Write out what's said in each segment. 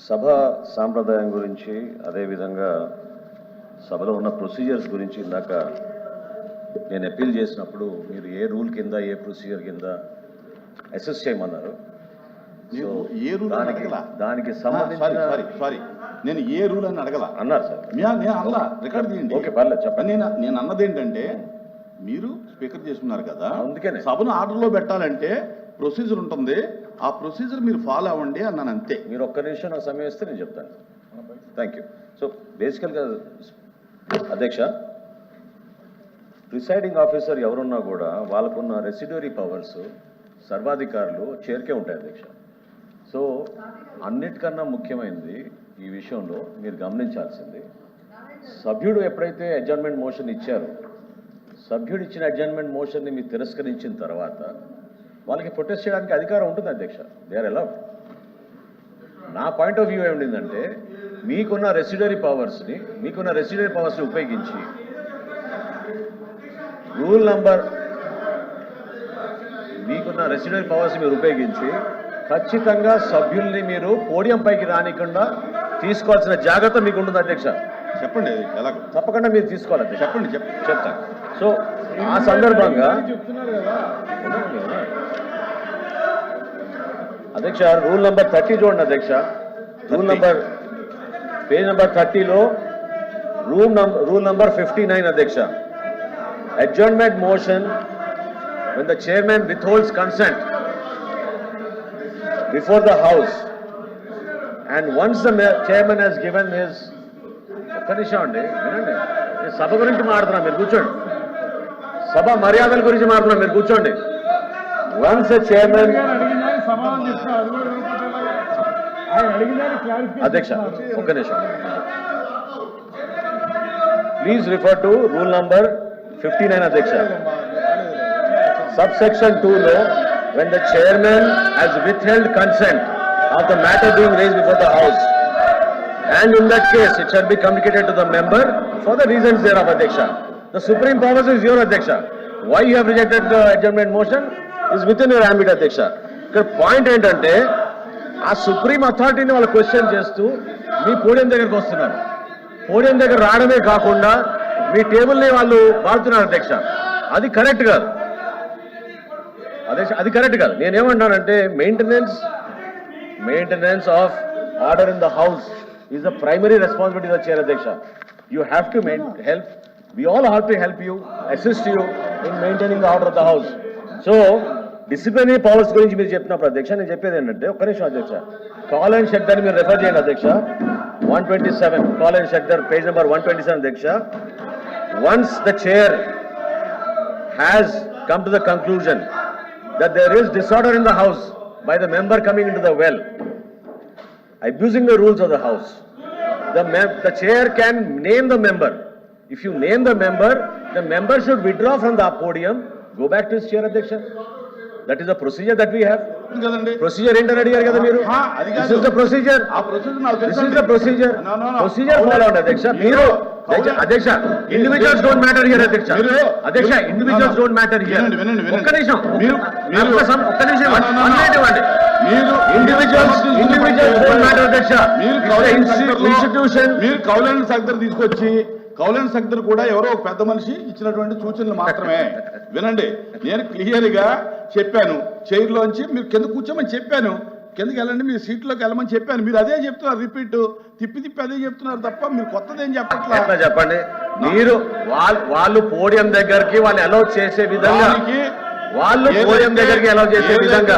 సభ సాంప్రదాయం గురించి అదేవిధంగా సభలో ఉన్న ప్రొసీజర్స్ గురించి ఇందాక నేను అప్పీల్ చేసినప్పుడు మీరు ఏ రూల్ కింద ఏ ప్రొసీజర్ కింద అసెస్ చేయమన్నారు. ఏ రూల్ దానికి సంబంధించిన సారీ నేను ఏ రూల్ అని అడగల అన్నారు సార్. నేను అనలా, రికార్డ్ తీయండి. ఓకే పర్లేదు చెప్పండి. నేను అన్నది ఏంటంటే మీరు స్పీకర్ చేసుకున్నారు కదా, అందుకనే సభను ఆర్డర్లో పెట్టాలంటే ప్రొసీజర్ ఉంటుంది, ఆ ప్రొసీజర్ మీరు ఫాలో అవ్వండి అన్నాను అంతే. మీరు ఒక్క నిమిషం నాకు సమయం ఇస్తే నేను చెప్తాను. Thank you. సో బేసికల్గా అధ్యక్ష, ప్రిసైడింగ్ ఆఫీసర్ ఎవరున్నా కూడా వాళ్ళకున్న రెసిడ్యూరీ పవర్స్ సర్వాధికారులు చేరికే ఉంటాయి అధ్యక్ష. సో అన్నిటికన్నా ముఖ్యమైనది ఈ విషయంలో మీరు గమనించాల్సింది, సభ్యుడు ఎప్పుడైతే అడ్జర్న్మెంట్ మోషన్ ఇచ్చారో, సభ్యుడు ఇచ్చిన అడ్జర్న్మెంట్ మోషన్ని మీరు తిరస్కరించిన తర్వాత వాళ్ళకి ప్రొటెస్ట్ చేయడానికి అధికారం ఉంటుంది అధ్యక్ష. They are allowed. నా పాయింట్ ఆఫ్ వ్యూ ఏమిటంటే మీకున్న రెసిడ్యూరీ పవర్స్ని ఉపయోగించి రూల్ నంబర్ మీకున్న రెసిడ్యూరీ పవర్స్ మీరు ఉపయోగించి ఖచ్చితంగా సభ్యుల్ని మీరు పోడియం పైకి రానికుండా తీసుకోవాల్సిన జాగ్రత్త మీకు ఉంటుంది అధ్యక్ష. చెప్పండి ఎలా తప్పకుండా మీరు తీసుకోవాలి అధ్యక్ష. చెప్తాను. సో ఆ సందర్భంగా అధ్యక్ష రూల్ నంబర్ 30 చూడండి అధ్యక్ష. పేజ్ నంబర్ 30లో రూల్ నంబర్ 59 అధ్యక్ష. Adjournment motion when the chairman withholds consent before the house and once the chairman has given his ఒక్క నిమిషం అండి వినండి, సభ గురించి మాట్లాడుతున్నా మీరు కూర్చోండి, సభ మర్యాదల గురించి మాట్లాడుతున్నా మీరు కూర్చోండి. వన్స్ ద చైర్మన్ అధ్యక్ష ఒక్క నిమిషం please refer to rule number 59 అధ్యక్ష. Subsection 2 when the chairman has withheld consent of the matter being raised before the house, and in that case it shall be communicated to the member for the reasons thereof Adhyaksha. The supreme powers is your Adhyaksha. Why you have rejected the adjournment motion is within your ambit Adhyaksha. Ikkada point ఏంటంటే ఆ supreme అథారిటీని వాళ్ళు question చేస్తూ మీ podium దగ్గరికి వస్తున్నారు. Podium దగ్గర రావడమే కాకుండా మీ టేబుల్ని వాళ్ళు వాడుతున్నారు అధ్యక్ష. అది కరెక్ట్ కాదు అధ్యక్ష, అది కరెక్ట్ కాదు. నేనేమంటానంటే maintenance of order in the house is the primary responsibility of the chair అధ్యక్ష. You have to help, we all have to help you, assist you in maintaining the order of the house. So disciplinary powers గురించి మీరు చెప్పినప్పుడు అధ్యక్ష నేను చెప్పేది ఏంటంటే ఒక్క నిమిషం అధ్యక్ష, కాల్ అండ్ షెడ్డర్ మీరు రెఫర్ చేయండి అధ్యక్ష. 127 call and shredder page number 127 అధ్యక్ష. Once the chair has come to the conclusion that there is disorder in the house by the member coming into the well, abusing the rules of the house, the chair can name the member. If you name the member should withdraw from the podium, go back to his chair Adhyaksha. That is the procedure that we have. Procedure ఏంటని అడిగారు కదా మీరు. This is the procedure. This is the procedure. Procedure follow on Adhyaksha. మీరు అధ్యక్ష individuals don't matter here అధ్యక్ష. అధ్యక్ష individuals don't matter here. ఒక్క నిమిషం ఒక్క నిమిషం ఇవ్వండి. మీరు individuals don't matter అధ్యక్ష. మీరు కౌలాండ్ సగ్దర్ తీసుకొచ్చి కౌలాండ్ సగ్దర్ కూడా ఎవరో ఒక పెద్ద మనిషి ఇచ్చినటువంటి సూచనలు మాత్రమే వినండి. నేను క్లియర్గా చెప్పాను, చైర్లోంచి మీరు కింద కూర్చోమని చెప్పాను, కిందకి వెళ్ళండి మీరు సీట్లోకి వెళ్ళమని చెప్పాను. మీరు అదే చెప్తున్నారు, రిపీట్ తిప్పి అదే చెప్తున్నారు తప్ప మీరు కొత్తది ఏం చెప్పట్లేదు. చెప్పండి మీరు వాళ్ళు పోడియం దగ్గరికి వాళ్ళు అలౌ చేసే విధంగా వాళ్ళు పోడియం దగ్గరికి అలౌ చేసే విధంగా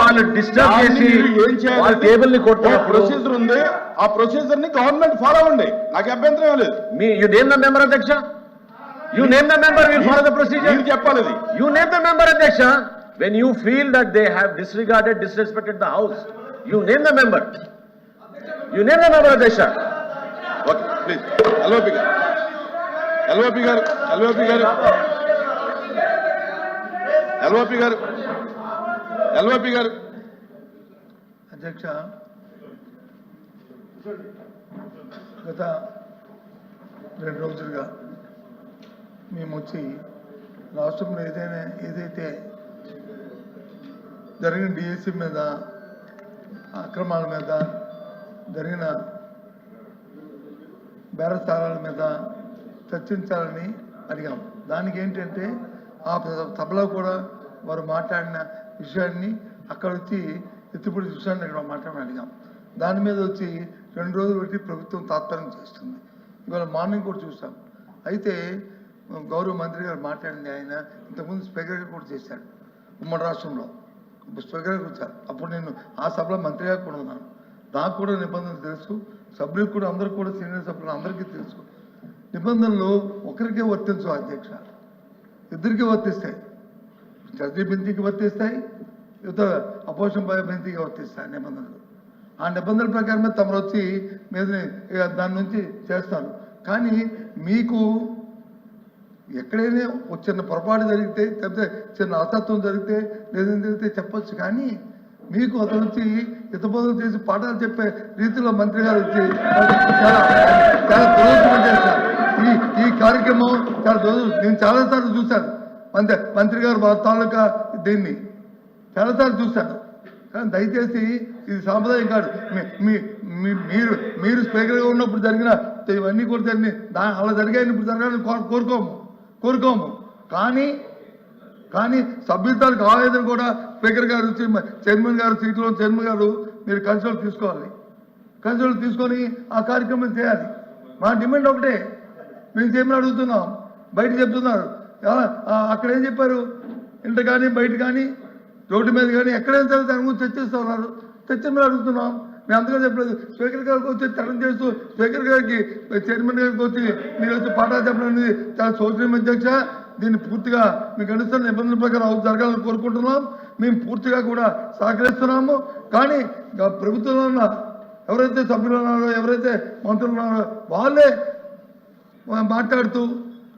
వాళ్ళు డిస్టర్బ్ చేసి వాళ్ళ టేబుల్ ని కొట్టే ప్రొసీజర్ ఉంది, ఆ ప్రొసీజర్ ని గవర్నమెంట్ ఫాలో అవ్వండి, నాకు అభ్యంతరం లేదు. యు నేమ్ ద మెంబర్ అధ్యక్ష, you name the member, will follow the procedure. చెప్పాలి యు నేమ్ ద మెంబర్ అధ్యక్ష. When you feel that they have disrespected the house, you name the member. You name the member Adhyaksha. Okay, please. LVP గారు. అధ్యక్ష, గత 2 రోజులుగా మేము వచ్చి రాష్ట్రంలో ఏదైతే జరిగిన డిఎస్సి మీద అక్రమాల మీద జరిగిన బేరసారాల మీద చర్చించాలని అడిగాం. దానికి ఏంటంటే ఆ సభలో కూడా వారు మాట్లాడిన విషయాన్ని అక్కడ వచ్చి ఎత్తిపొడి విషయాన్ని ఇక్కడ మాట్లాడమని అడిగాం. దాని మీద వచ్చి 2 రోజులు పెట్టి ప్రభుత్వం తాత్పర్యం చేస్తుంది. ఇవాళ మార్నింగ్ కూడా చూసాం. అయితే గౌరవ మంత్రి గారు మాట్లాడింది, ఆయన ఇంతకుముందు స్పీకర్గా కూడా చేశాడు ఉమ్మడి రాష్ట్రంలో, స్పీకర్గా వచ్చారు. అప్పుడు నేను ఆ సభలో మంత్రిగా కూడా ఉన్నాను. నాకు కూడా నిబంధనలు తెలుసు, సభ్యులకు కూడా, అందరికీ కూడా, సీనియర్ సభ్యులు అందరికీ తెలుసు. నిబంధనలు ఒకరికే వర్తించవు అధ్యక్ష, ఇద్దరికీ వర్తిస్తాయి. చర్చీ బెంచీకి వర్తిస్తాయి, ఇతర అపోజిషన్ బెంచీకి వర్తిస్తాయి నిబంధనలు. ఆ నిబంధనల ప్రకారమే తమరు వచ్చి మీద దాని నుంచి చేస్తాను. కానీ మీకు ఎక్కడైనా ఒక చిన్న పొరపాటు జరిగితే, లేకపోతే చిన్న అసత్వం జరిగితే, లేదని జరిగితే చెప్పొచ్చు. కానీ మీకు అతను వచ్చి హితబోధన చేసి పాఠాలు చెప్పే రీతిలో మంత్రి గారు వచ్చి చాలా చాలా దురదృష్టం చేశారు. ఈ కార్యక్రమం చాలా నేను చాలాసార్లు చూశాను. మంత్రి గారు వారి తాలూకా దీన్ని చాలాసార్లు చూశాను. కానీ దయచేసి ఇది సాంప్రదాయం కాదు. మీరు స్పీకర్గా ఉన్నప్పుడు జరిగిన ఇవన్నీ కూడా జరిగినాయి, అలా జరిగాయని ఇప్పుడు జరగాలని కోరుకోము. కానీ సభ్యులకు ఆవేదన కూడా స్పీకర్ గారు చైర్మన్ గారు సీట్లో చైర్మన్ గారు మీరు కన్సల్ట్ తీసుకోవాలి. కన్సల్ట్ తీసుకొని ఆ కార్యక్రమం చేయాలి. మా డిమాండ్ ఒకటే, మేము చేయమని అడుగుతున్నాం. బయట చెప్తున్నారు, అక్కడ ఏం చెప్పారు, ఇంట కానీ బయట కానీ రోడ్డు మీద కానీ ఎక్కడైనా సరే దాని గురించి చర్చిస్తూ ఉన్నారు. చర్చమని అడుగుతున్నాం. మేము అంతగా చెప్పలేదు. స్పీకర్ గారికి వచ్చి తరం చేస్తూ స్పీకర్ గారికి చైర్మన్ గారికి వచ్చి మీరు వచ్చి పాఠాలు చెప్పడం అనేది చాలా శోచనీయం అధ్యక్ష. దీన్ని పూర్తిగా మీకు అనుసరణ నిబంధనల ప్రకారం జరగాలని కోరుకుంటున్నాం. మేము పూర్తిగా కూడా సహకరిస్తున్నాము. కానీ ప్రభుత్వంలో ఉన్న ఎవరైతే సభ్యులు ఉన్నారో, ఎవరైతే మంత్రులు ఉన్నారో వాళ్ళే మాట్లాడుతూ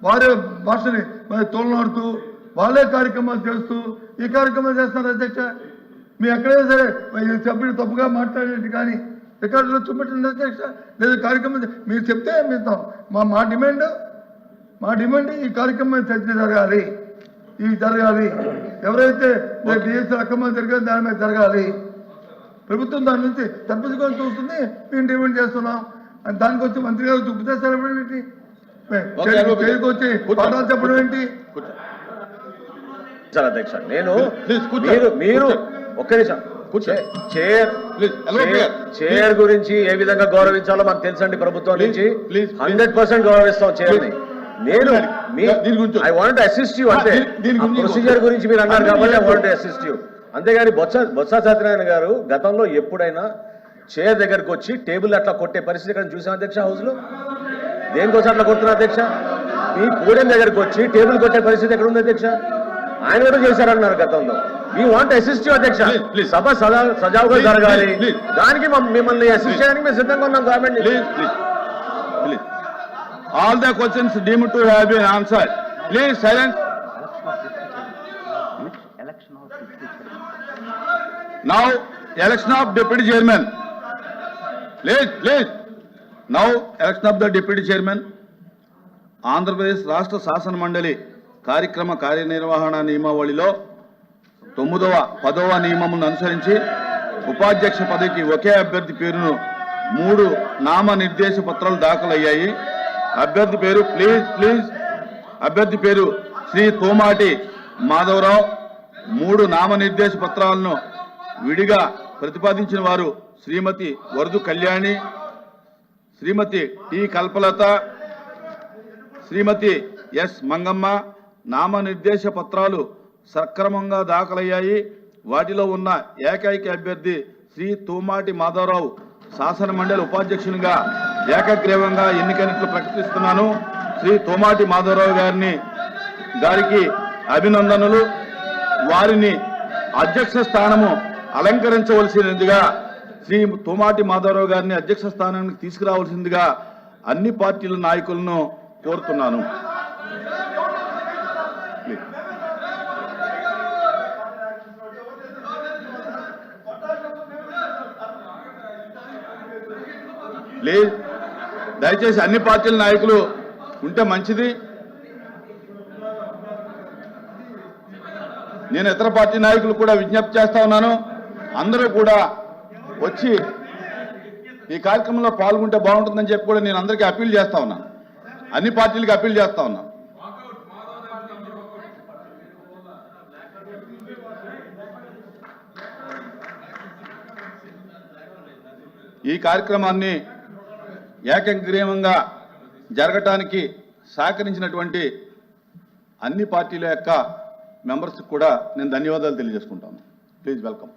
వారే భాషని తోలనాడుతూ వాళ్ళే కార్యక్రమాలు చేస్తూ ఈ కార్యక్రమాలు చేస్తున్నారు అధ్యక్ష. మీ ఎక్కడైనా సరే సభ్యులు తప్పుగా మాట్లాడేది కానీ రికార్డులో చూపెట్టండి అధ్యక్ష. లేదా కార్యక్రమం మీరు చెప్తే మీస్తాం. మా డిమాండ్ ఈ కార్యక్రమం చర్చ జరగాలి. ఎవరైతే డిఎస్సీ అక్రమాలు జరిగాయో దాని మీద జరగాలి. ప్రభుత్వం దాని నుంచి తప్పించుకొని చూస్తుంది. మేము డిమాండ్ చేస్తున్నాం. దానికి వచ్చి మంత్రి గారు చూపుతారు ఏంటి, వచ్చి పాఠాలు చెప్పడం ఏంటి? అధ్యక్ష మీరు ఒక్క నిమిషం చైర్ గురించి ఏ విధంగా గౌరవించాలో మాకు తెలుసండి. ప్రభుత్వం నుంచి 100% గౌరవిస్తాం చైర్ని. నేను ఐ వాంట్ అసిస్ట్ యూ, అంటే ప్రొసీజర్ గురించి మీరు అన్నారు కాబట్టి ఐ వాంట్ అసిస్ట్ యూ. అంతేగాని బొత్స సత్యనారాయణ గారు గతంలో ఎప్పుడైనా చైర్ దగ్గరకు వచ్చి టేబుల్ అట్లా కొట్టే పరిస్థితి ఇక్కడ చూసాం అధ్యక్ష. హౌస్ లో దేనికోసం అట్లా కొడుతున్నారు అధ్యక్ష? మీ కూడెం దగ్గరకు వచ్చి టేబుల్ కొట్టే పరిస్థితి ఎక్కడ ఉంది అధ్యక్ష? ఆయన కూడా చేశారన్నారు గతంలో. వీ వాంట్ అసిస్ట్ యూ అధ్యక్ష. సభ సజావుగా జరగాలి, దానికి మిమ్మల్ని అసిస్ట్ చేయడానికి మేము సిద్ధంగా ఉన్నాం. Government all the questions deemed to have been answered. Please silence. Now election of deputy chairman. Please. Now election of the deputy chairman. Andhra Pradesh రాష్ట్ర శాసన మండలి కార్యక్రమ కార్యనిర్వహణ నియమావళిలో 9వ 10వ నియమమును అనుసరించి ఉపాధ్యక్ష పదవికి ఒకే అభ్యర్థి పేరును 3 నామనిర్దేశ పత్రాలు దాఖలయ్యాయి. అభ్యర్థి పేరు అభ్యర్థి పేరు శ్రీ తోమాటి మాధవరావు. 3 నామనిర్దేశ పత్రాలను విడిగా ప్రతిపాదించిన వారు శ్రీమతి వరదు కళ్యాణి, శ్రీమతి టి కల్పలత, శ్రీమతి ఎస్ మంగమ్మ. నామనిర్దేశ పత్రాలు సక్రమంగా దాఖలయ్యాయి. వాటిలో ఉన్న ఏకైక అభ్యర్థి శ్రీ తోమాటి మాధవరావు శాసన మండలి ఉపాధ్యక్షునిగా ఏకగ్రీవంగా ఎన్నికైనట్లు ప్రకటిస్తున్నాను. శ్రీ తోమాటి మాధవరావు గారికి అభినందనలు. వారిని అధ్యక్ష స్థానము అలంకరించవలసినదిగా, శ్రీ తోమాటి మాధవరావు గారిని అధ్యక్ష స్థానానికి తీసుకురావాల్సిందిగా అన్ని పార్టీల నాయకులను కోరుతున్నాను. ప్లీజ్ దయచేసి అన్ని పార్టీల నాయకులు ఉంటే మంచిది. నేను ఇతర పార్టీ నాయకులు కూడా విజ్ఞప్తి చేస్తా ఉన్నాను. అందరూ కూడా వచ్చి ఈ కార్యక్రమంలో పాల్గొంటే బాగుంటుందని చెప్పి కూడా నేను అందరికీ అప్పీల్ చేస్తా ఉన్నాను, అన్ని పార్టీలకి అప్పీల్ చేస్తా ఉన్నాను. ఈ కార్యక్రమాన్ని ఏకగ్రీవంగా జరగటానికి సహకరించినటువంటి అన్ని పార్టీల యొక్క మెంబర్స్కి కూడా నేను ధన్యవాదాలు తెలియజేసుకుంటాను. Please welcome.